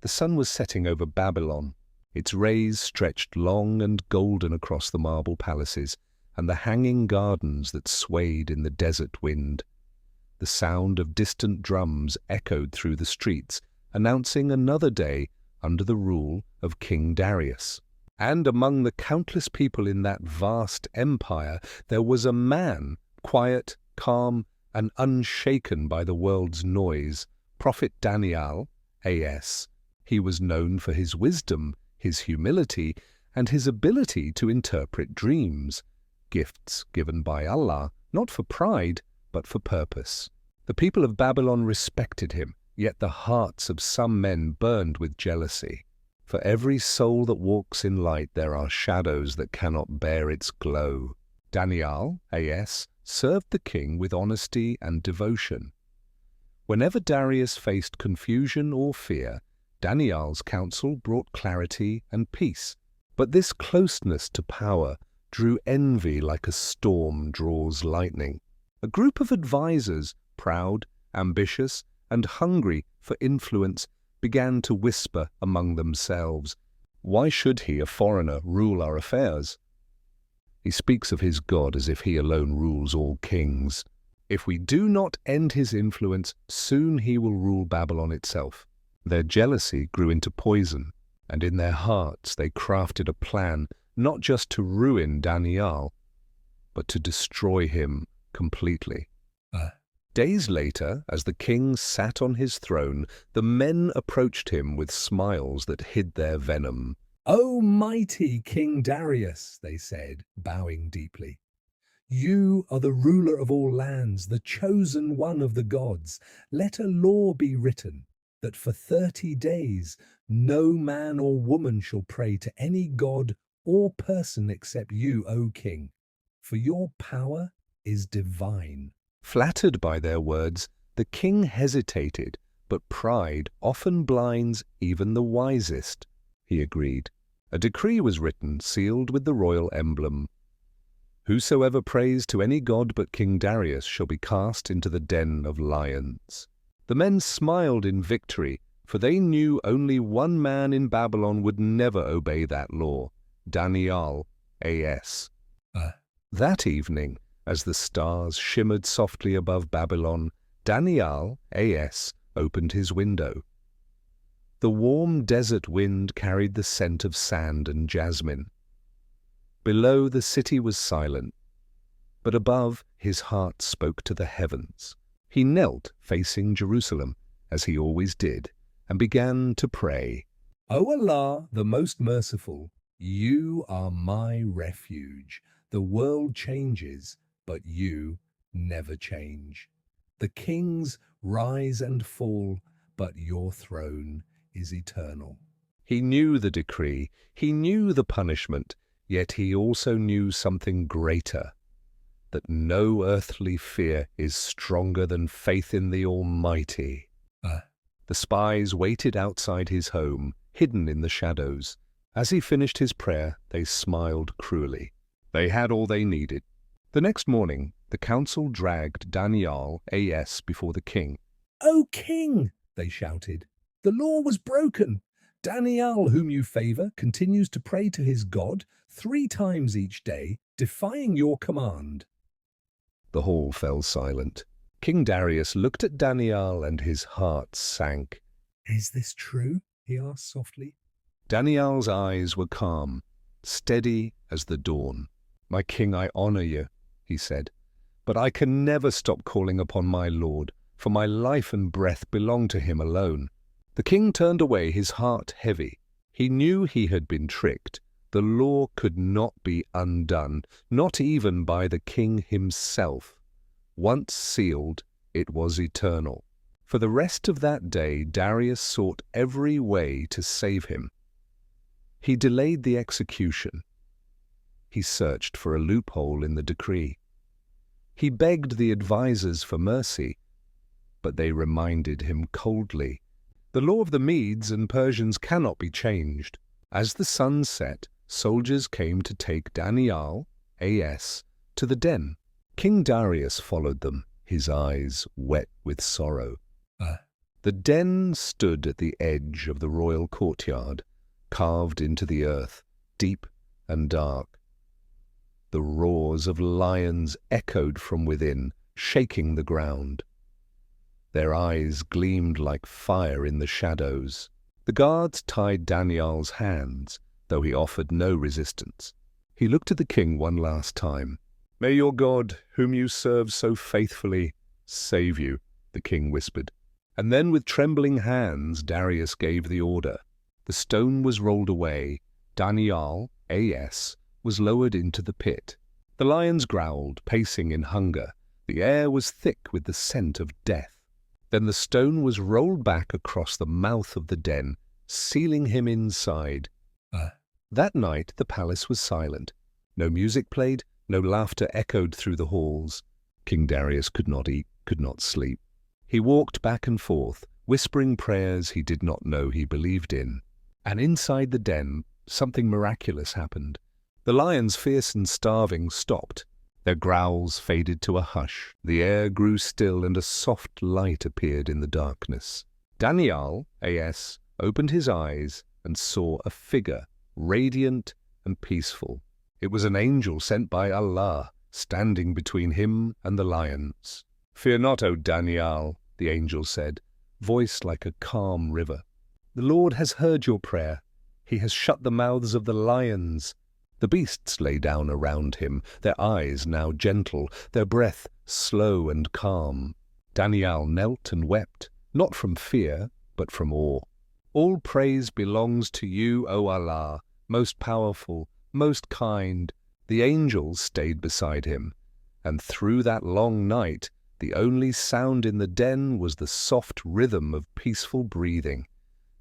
The sun was setting over Babylon. Its rays stretched long and golden across the marble palaces and the hanging gardens that swayed in the desert wind. The sound of distant drums echoed through the streets, announcing another day under the rule of King Darius. And among the countless people in that vast empire, there was a man, quiet, calm, and unshaken by the world's noise, Prophet Daniyal, A.S. He was known for his wisdom, his humility, and his ability to interpret dreams, gifts given by Allah, not for pride, but for purpose. The people of Babylon respected him, yet the hearts of some men burned with jealousy. For every soul that walks in light there are shadows that cannot bear its glow. Daniyal, A.S., served the king with honesty and devotion. Whenever Darius faced confusion or fear, Daniyal's counsel brought clarity and peace. But this closeness to power drew envy like a storm draws lightning. A group of advisers, proud, ambitious, and hungry for influence, began to whisper among themselves, "Why should he, a foreigner, rule our affairs? He speaks of his God as if he alone rules all kings. If we do not end his influence, soon he will rule Babylon itself." Their jealousy grew into poison, and in their hearts they crafted a plan not just to ruin Daniyal, but to destroy him completely. Days later, as the king sat on his throne, the men approached him with smiles that hid their venom. "O mighty King Darius," they said, bowing deeply. "You are the ruler of all lands, the chosen one of the gods. Let a law be written that for 30 days no man or woman shall pray to any god or person except you, O king, for your power is divine." Flattered by their words, the king hesitated, but pride often blinds even the wisest. He agreed. A decree was written, sealed with the royal emblem. "Whosoever prays to any god but King Darius shall be cast into the den of lions." The men smiled in victory, for they knew only one man in Babylon would never obey that law, Daniyal, A.S. That evening, as the stars shimmered softly above Babylon, Daniyal, A.S., opened his window. The warm desert wind carried the scent of sand and jasmine. Below, the city was silent, but above, his heart spoke to the heavens. He knelt facing Jerusalem, as he always did, and began to pray. "O Allah, the most merciful, you are my refuge. The world changes, but you never change. The kings rise and fall, but your throne is eternal." He knew the decree, he knew the punishment, yet he also knew something greater, that no earthly fear is stronger than faith in the Almighty. The spies waited outside his home, hidden in the shadows. As he finished his prayer, they smiled cruelly. They had all they needed. The next morning, the council dragged Daniyal, A.S., before the king. "O king," they shouted, "the law was broken. Daniyal, whom you favor, continues to pray to his God 3 times each day, defying your command." The hall fell silent. King Darius looked at Daniyal and his heart sank. "Is this true?" he asked softly. Daniyal's eyes were calm, steady as the dawn. "My king, I honor you," he said, "but I can never stop calling upon my Lord, for my life and breath belong to him alone." The king turned away, his heart heavy. He knew he had been tricked. The law could not be undone, not even by the king himself. Once sealed, it was eternal. For the rest of that day, Darius sought every way to save him. He delayed the execution. He searched for a loophole in the decree. He begged the advisers for mercy, but they reminded him coldly, "The law of the Medes and Persians cannot be changed." As the sun set, soldiers came to take Daniyal, A.S., to the den. King Darius followed them, his eyes wet with sorrow. The den stood at the edge of the royal courtyard, carved into the earth, deep and dark. The roars of lions echoed from within, shaking the ground. Their eyes gleamed like fire in the shadows. The guards tied Daniyal's hands, though he offered no resistance. He looked at the king one last time. "May your God, whom you serve so faithfully, save you," the king whispered. And then with trembling hands Darius gave the order. The stone was rolled away. Daniyal, A.S., was lowered into the pit. The lions growled, pacing in hunger. The air was thick with the scent of death. Then the stone was rolled back across the mouth of the den, sealing him inside. That night the palace was silent. No music played, no laughter echoed through the halls. King Darius could not eat, could not sleep. He walked back and forth, whispering prayers he did not know he believed in. And inside the den, something miraculous happened. The lions, fierce and starving, stopped. Their growls faded to a hush. The air grew still and a soft light appeared in the darkness. Daniyal, A.S., opened his eyes and saw a figure, radiant and peaceful. It was an angel sent by Allah, standing between him and the lions. "Fear not, O Daniyal," the angel said, voice like a calm river. "The Lord has heard your prayer. He has shut the mouths of the lions." The beasts lay down around him, their eyes now gentle, their breath slow and calm. Daniyal knelt and wept, not from fear, but from awe. "All praise belongs to you, O Allah, most powerful, most kind." The angels stayed beside him, and through that long night, the only sound in the den was the soft rhythm of peaceful breathing,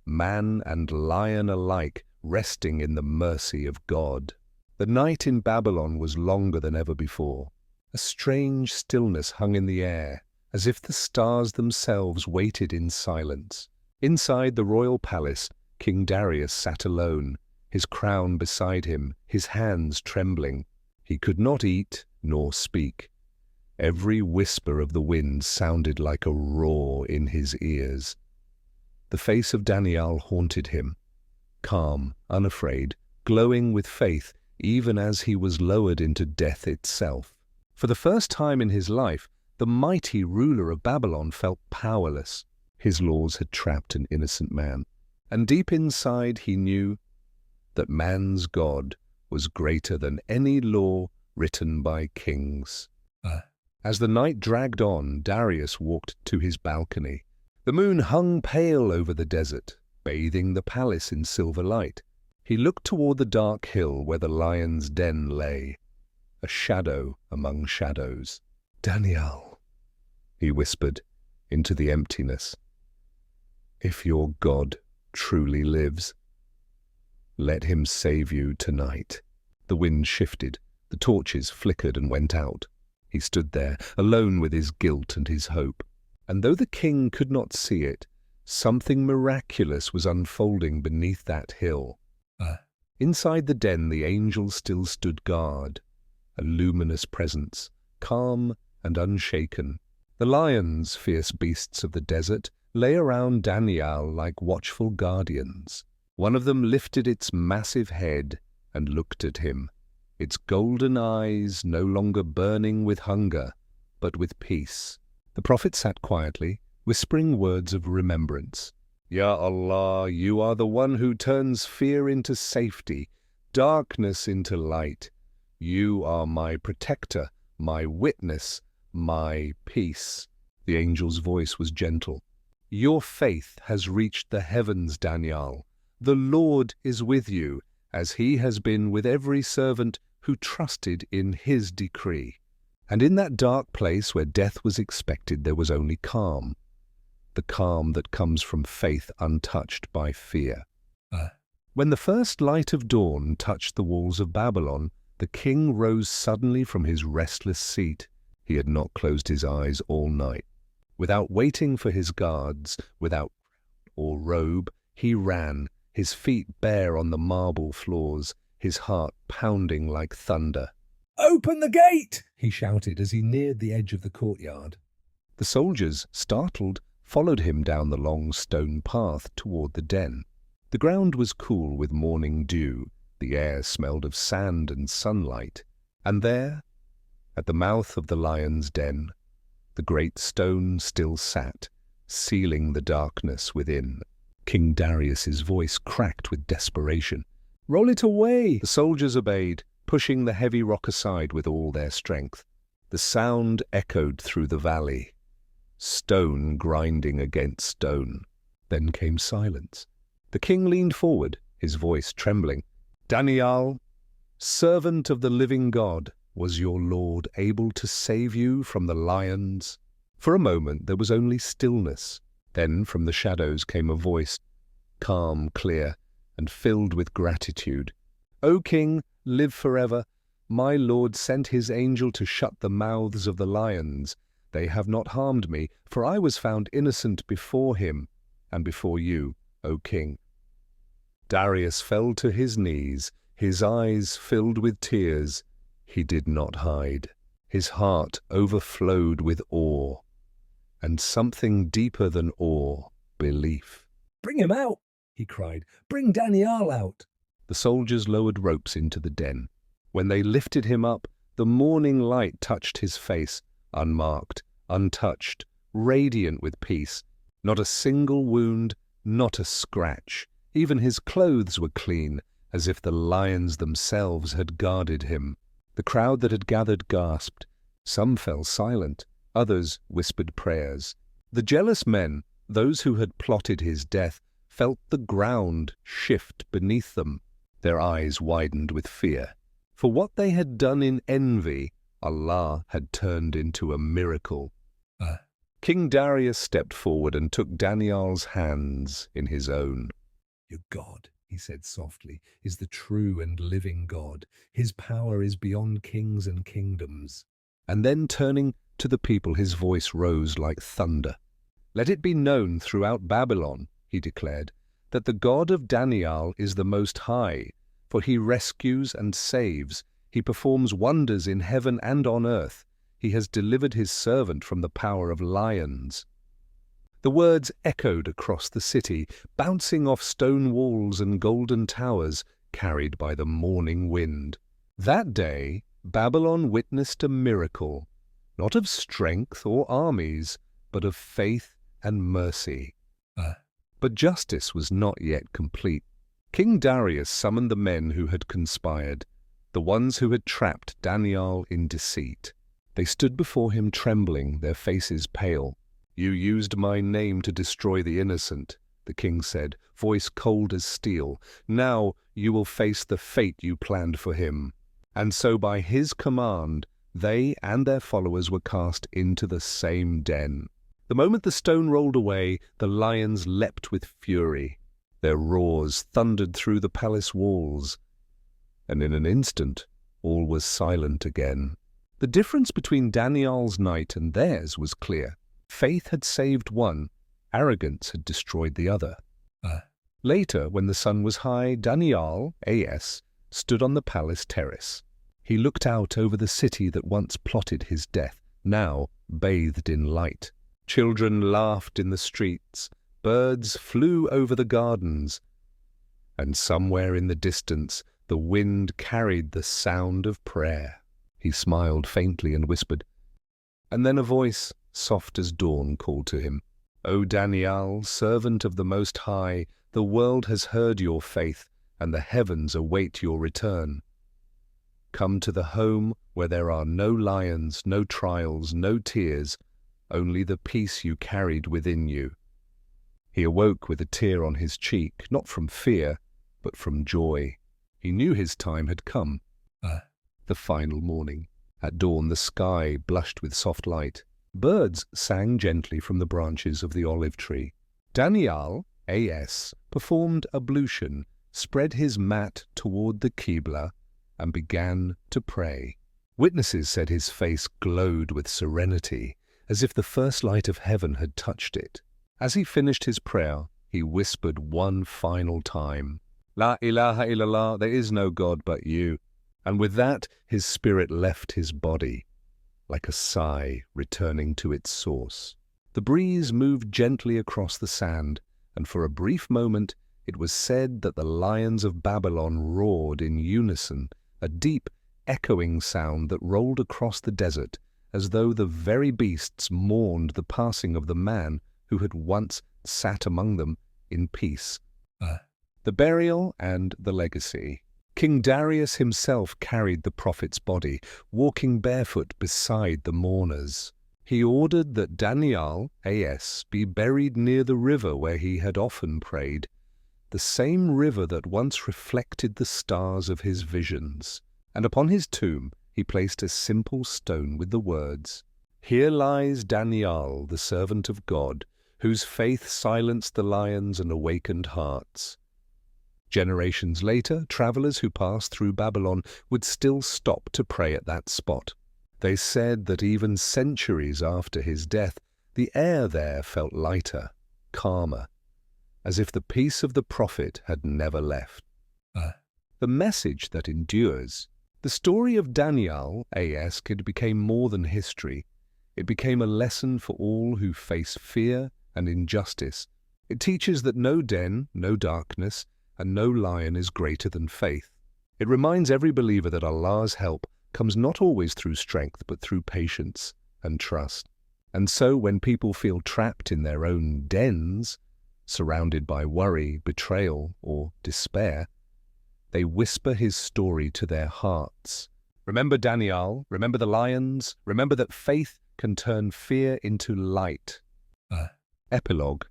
man and lion alike resting in the mercy of God. The night in Babylon was longer than ever before. A strange stillness hung in the air, as if the stars themselves waited in silence. Inside the royal palace, King Darius sat alone, his crown beside him, his hands trembling. He could not eat nor speak. Every whisper of the wind sounded like a roar in his ears. The face of Daniyal haunted him, calm, unafraid, glowing with faith, even as he was lowered into death itself. For the first time in his life, the mighty ruler of Babylon felt powerless. His laws had trapped an innocent man, and deep inside he knew that man's God was greater than any law written by kings. As the night dragged on, Darius walked to his balcony. The moon hung pale over the desert, bathing the palace in silver light. He looked toward the dark hill where the lion's den lay, a shadow among shadows. "Daniyal," he whispered into the emptiness, "if your God truly lives, let him save you tonight." The wind shifted, the torches flickered and went out. He stood there, alone with his guilt and his hope. And though the king could not see it, something miraculous was unfolding beneath that hill. Inside the den, the angel still stood guard, a luminous presence, calm and unshaken. The lions, fierce beasts of the desert, lay around Daniyal like watchful guardians. One of them lifted its massive head and looked at him, its golden eyes no longer burning with hunger, but with peace. The prophet sat quietly, whispering words of remembrance. "Ya Allah, you are the one who turns fear into safety, darkness into light. You are my protector, my witness, my peace." The angel's voice was gentle. "Your faith has reached the heavens, Daniyal. The Lord is with you, as he has been with every servant who trusted in his decree." And in that dark place where death was expected, there was only calm. The calm that comes from faith untouched by fear. When the first light of dawn touched the walls of Babylon, the king rose suddenly from his restless seat. He had not closed his eyes all night. Without waiting for his guards, without or robe, he ran, his feet bare on the marble floors, his heart pounding like thunder. "Open the gate!" he shouted as he neared the edge of the courtyard. The soldiers, startled, followed him down the long stone path toward the den. The ground was cool with morning dew, the air smelled of sand and sunlight, and there, at the mouth of the lion's den, the great stone still sat, sealing the darkness within. King Darius's voice cracked with desperation. "Roll it away!" The soldiers obeyed, pushing the heavy rock aside with all their strength. The sound echoed through the valley, stone grinding against stone. Then came silence. The king leaned forward, his voice trembling. "Daniyal, servant of the living God, was your Lord able to save you from the lions?" For a moment there was only stillness. Then from the shadows came a voice, calm, clear, and filled with gratitude. "O king, live forever. My Lord sent his angel to shut the mouths of the lions. They have not harmed me, for I was found innocent before him and before you, O king." Darius fell to his knees, his eyes filled with tears. He did not hide. His heart overflowed with awe, and something deeper than awe, belief. "Bring him out!" he cried. "Bring Daniyal out!" The soldiers lowered ropes into the den. When they lifted him up, the morning light touched his face, unmarked, untouched, radiant with peace. Not a single wound, not a scratch. Even his clothes were clean, as if the lions themselves had guarded him. The crowd that had gathered gasped. Some fell silent, others whispered prayers. The jealous men, those who had plotted his death, felt the ground shift beneath them. Their eyes widened with fear. For what they had done in envy, Allah had turned into a miracle. King Darius stepped forward and took Daniyal's hands in his own. "Your God," he said softly, "is the true and living God. His power is beyond kings and kingdoms." And then turning to the people, his voice rose like thunder. "Let it be known throughout Babylon," he declared, "that the God of Daniyal is the Most High, for he rescues and saves. He performs wonders in heaven and on earth. He has delivered his servant from the power of lions." The words echoed across the city, bouncing off stone walls and golden towers, carried by the morning wind. That day, Babylon witnessed a miracle, not of strength or armies, but of faith and mercy. But justice was not yet complete. King Darius summoned the men who had conspired, the ones who had trapped Daniyal in deceit. They stood before him trembling, their faces pale. "You used my name to destroy the innocent," the king said, voice cold as steel. "Now you will face the fate you planned for him." And so by his command, they and their followers were cast into the same den. The moment the stone rolled away, the lions leapt with fury. Their roars thundered through the palace walls, and in an instant all was silent again. The difference between Daniyal's night and theirs was clear. Faith had saved one, arrogance had destroyed the other. Later, when the sun was high, Daniyal, A.S., stood on the palace terrace. He looked out over the city that once plotted his death, now bathed in light. Children laughed in the streets, birds flew over the gardens, and somewhere in the distance the wind carried the sound of prayer. He smiled faintly and whispered, and then a voice, soft as dawn, called to him, "O Daniyal, servant of the Most High, the world has heard your faith, and the heavens await your return. Come to the home where there are no lions, no trials, no tears, only the peace you carried within you." He awoke with a tear on his cheek, not from fear, but from joy. He knew his time had come. The final morning. At dawn the sky blushed with soft light. Birds sang gently from the branches of the olive tree. Daniyal, A.S., performed ablution, spread his mat toward the Qibla, and began to pray. Witnesses said his face glowed with serenity, as if the first light of heaven had touched it. As he finished his prayer, he whispered one final time, "La ilaha illallah, there is no God but you." And with that, his spirit left his body, like a sigh returning to its source. The breeze moved gently across the sand, and for a brief moment it was said that the lions of Babylon roared in unison, a deep, echoing sound that rolled across the desert as though the very beasts mourned the passing of the man who had once sat among them in peace. The burial and the legacy. King Darius himself carried the prophet's body, walking barefoot beside the mourners. He ordered that Daniyal, A.S., be buried near the river where he had often prayed, the same river that once reflected the stars of his visions. And upon his tomb he placed a simple stone with the words, "Here lies Daniyal, the servant of God, whose faith silenced the lions and awakened hearts." Generations later, travelers who passed through Babylon would still stop to pray at that spot. They said that even centuries after his death, the air there felt lighter, calmer, as if the peace of the prophet had never left. The message that endures. The story of Daniyal, A.S., became more than history. It became a lesson for all who face fear and injustice. It teaches that no den, no darkness, and no lion is greater than faith. It reminds every believer that Allah's help comes not always through strength, but through patience and trust. And so when people feel trapped in their own dens, surrounded by worry, betrayal, or despair, they whisper his story to their hearts. Remember Daniyal, remember the lions, remember that faith can turn fear into light. Epilogue,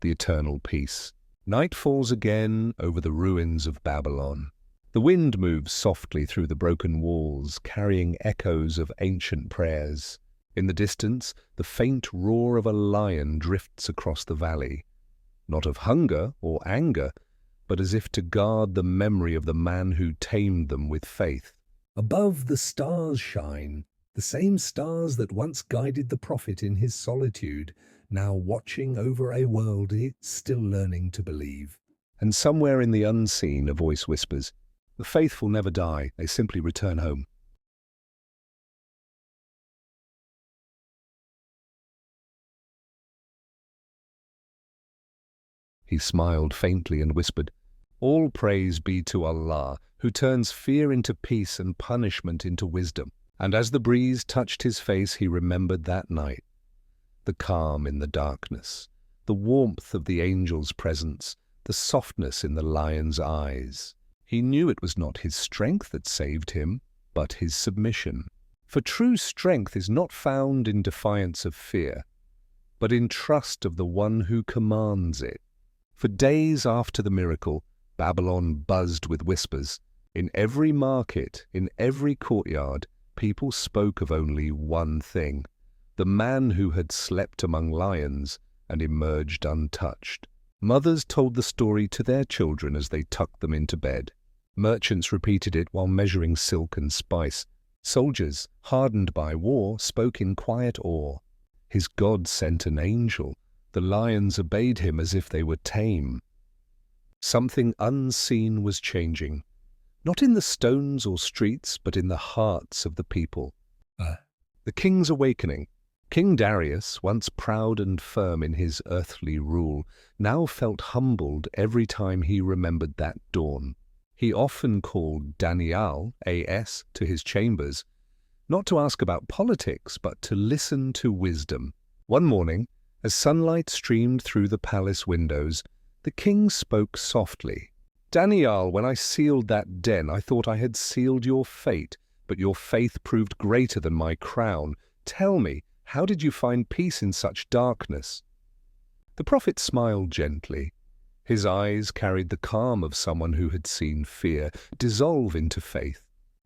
the eternal peace. Night falls again over the ruins of Babylon. The wind moves softly through the broken walls, carrying echoes of ancient prayers. In the distance, the faint roar of a lion drifts across the valley, not of hunger or anger, but as if to guard the memory of the man who tamed them with faith. Above the stars shine, the same stars that once guided the prophet in his solitude, now watching over a world it's still learning to believe. And somewhere in the unseen, a voice whispers, "The faithful never die, they simply return home." He smiled faintly and whispered, "All praise be to Allah, who turns fear into peace and punishment into wisdom." And as the breeze touched his face, he remembered that night. The calm in the darkness, the warmth of the angel's presence, the softness in the lion's eyes. He knew it was not his strength that saved him, but his submission. For true strength is not found in defiance of fear, but in trust of the one who commands it. For days after the miracle, Babylon buzzed with whispers. In every market, in every courtyard, people spoke of only one thing: the man who had slept among lions and emerged untouched. Mothers told the story to their children as they tucked them into bed. Merchants repeated it while measuring silk and spice. Soldiers, hardened by war, spoke in quiet awe. His God sent an angel. The lions obeyed him as if they were tame. Something unseen was changing, not in the stones or streets, but in the hearts of the people. The king's awakening. King Darius, once proud and firm in his earthly rule, now felt humbled every time he remembered that dawn. He often called Daniyal, A.S., to his chambers, not to ask about politics, but to listen to wisdom. One morning, as sunlight streamed through the palace windows, the king spoke softly. "Daniyal, when I sealed that den, I thought I had sealed your fate, but your faith proved greater than my crown. Tell me, how did you find peace in such darkness?" The prophet smiled gently. His eyes carried the calm of someone who had seen fear dissolve into faith.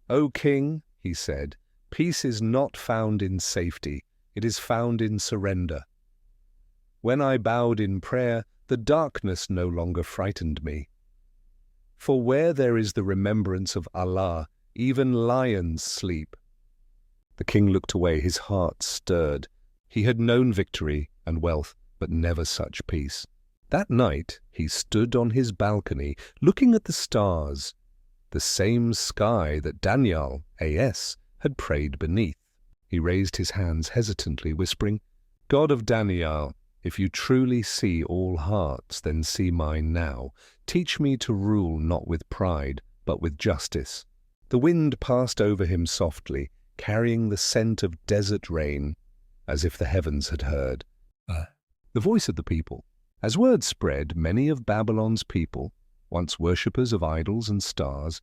"O king," he said, "peace is not found in safety, it is found in surrender. When I bowed in prayer, the darkness no longer frightened me. For where there is the remembrance of Allah, even lions sleep." The king looked away, his heart stirred. He had known victory and wealth, but never such peace. That night he stood on his balcony, looking at the stars, the same sky that Daniyal, A.S., had prayed beneath. He raised his hands hesitantly, whispering, God of Daniyal, if you truly see all hearts, then see mine now. Teach me to rule not with pride, but with justice. The wind passed over him softly, carrying the scent of desert rain, as if the heavens had heard. The voice of the people. As word spread, many of Babylon's people, once worshippers of idols and stars,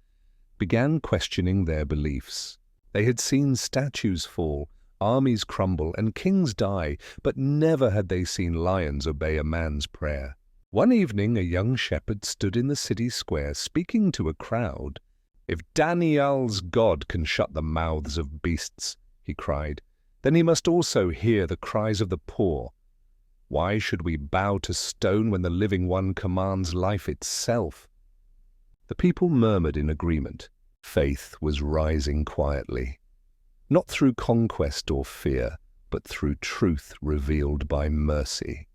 began questioning their beliefs. They had seen statues fall, armies crumble, and kings die, but never had they seen lions obey a man's prayer. One evening, a young shepherd stood in the city square, speaking to a crowd. "If Daniyal's God can shut the mouths of beasts," he cried, "then he must also hear the cries of the poor. Why should we bow to stone when the living one commands life itself?" The people murmured in agreement. Faith was rising quietly, not through conquest or fear, but through truth revealed by mercy.